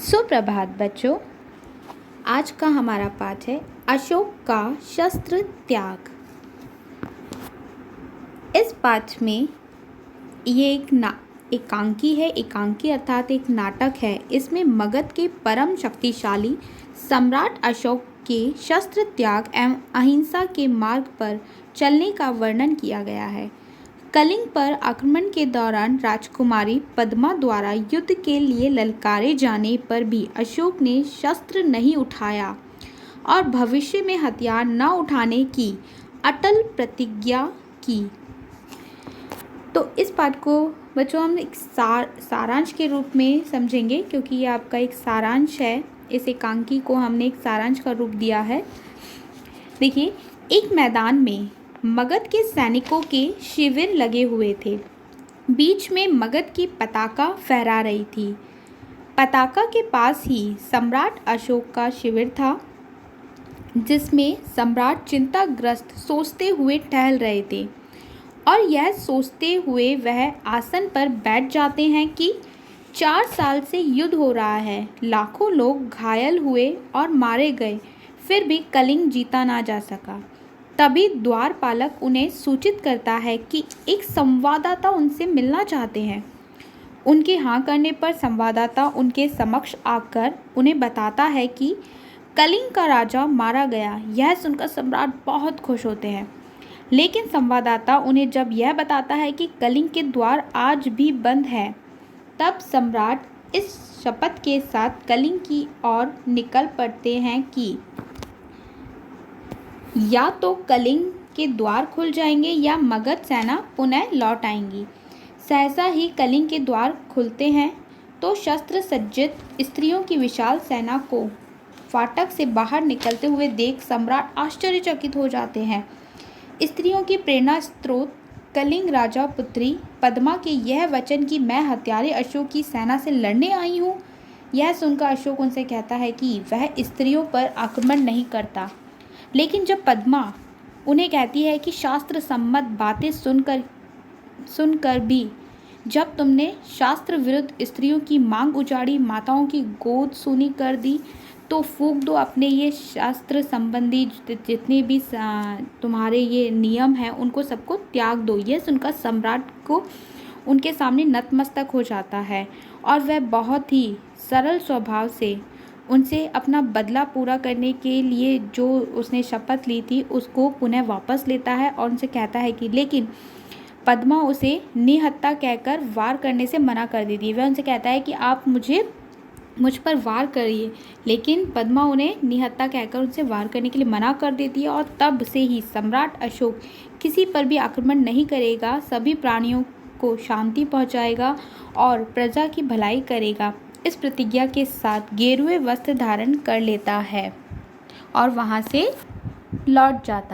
सुप्रभात बच्चों। आज का हमारा पाठ है अशोक का शस्त्र त्याग। इस पाठ में ये एकांकी है। एकांकी अर्थात एक नाटक है। इसमें मगध के परम शक्तिशाली सम्राट अशोक के शस्त्र त्याग एवं अहिंसा के मार्ग पर चलने का वर्णन किया गया है। कलिंग पर आक्रमण के दौरान राजकुमारी पद्मा द्वारा युद्ध के लिए ललकारे जाने पर भी अशोक ने शस्त्र नहीं उठाया और भविष्य में हथियार न उठाने की अटल प्रतिज्ञा की। तो इस पाठ को बच्चों हम एक सारांश के रूप में समझेंगे, क्योंकि ये आपका एक सारांश है। इस एकांकी को हमने एक सारांश का रूप दिया है। देखिए, एक मैदान में मगध के सैनिकों के शिविर लगे हुए थे। बीच में मगध की पताका फहरा रही थी। पताका के पास ही सम्राट अशोक का शिविर था, जिसमें सम्राट चिंताग्रस्त सोचते हुए टहल रहे थे और यह सोचते हुए वह आसन पर बैठ जाते हैं कि 4 साल से युद्ध हो रहा है, लाखों लोग घायल हुए और मारे गए, फिर भी कलिंग जीता ना जा सका। तभी द्वारपालक उन्हें सूचित करता है कि एक संवाददाता उनसे मिलना चाहते हैं। उनके हाँ करने पर संवाददाता उनके समक्ष आकर उन्हें बताता है कि कलिंग का राजा मारा गया। यह सुनकर सम्राट बहुत खुश होते हैं, लेकिन संवाददाता उन्हें जब यह बताता है कि कलिंग के द्वार आज भी बंद हैं, तब सम्राट इस शपथ के साथ कलिंग की ओर निकल पड़ते हैं कि या तो कलिंग के द्वार खुल जाएंगे या मगध सेना पुनः लौट आएंगी। सहसा ही कलिंग के द्वार खुलते हैं तो शस्त्र सज्जित स्त्रियों की विशाल सेना को फाटक से बाहर निकलते हुए देख सम्राट आश्चर्यचकित हो जाते हैं। स्त्रियों की प्रेरणा स्रोत कलिंग राजा पुत्री पद्मा के यह वचन कि मैं हत्यारे अशोक की सेना से लड़ने आई हूँ, यह सुनकर अशोक उनसे कहता है कि वह स्त्रियों पर आक्रमण नहीं करता। लेकिन जब पद्मा उन्हें कहती है कि शास्त्र सम्मत बातें सुनकर भी जब तुमने शास्त्र विरुद्ध स्त्रियों की मांग उजाड़ी, माताओं की गोद सूनी कर दी, तो फूंक दो अपने ये शास्त्र संबंधी जितने भी तुम्हारे ये नियम हैं, उनको सबको त्याग दो। यह सुनकर सम्राट को उनके सामने नतमस्तक हो जाता है और वह बहुत ही सरल स्वभाव से उनसे अपना बदला पूरा करने के लिए जो उसने शपथ ली थी उसको पुनः वापस लेता है और उनसे कहता है कि लेकिन पद्मा उसे निहत्था कहकर वार करने से मना कर देती है। वह उनसे कहता है कि आप मुझ पर वार करिए, लेकिन पद्मा उन्हें निहत्था कहकर उनसे वार करने के लिए मना कर देती है और तब से ही सम्राट अशोक किसी पर भी आक्रमण नहीं करेगा, सभी प्राणियों को शांति पहुंचाएगा और प्रजा की भलाई करेगा। इस प्रतिज्ञा के साथ गेरुए वस्त्र धारण कर लेता है और वहाँ से लौट जाता है।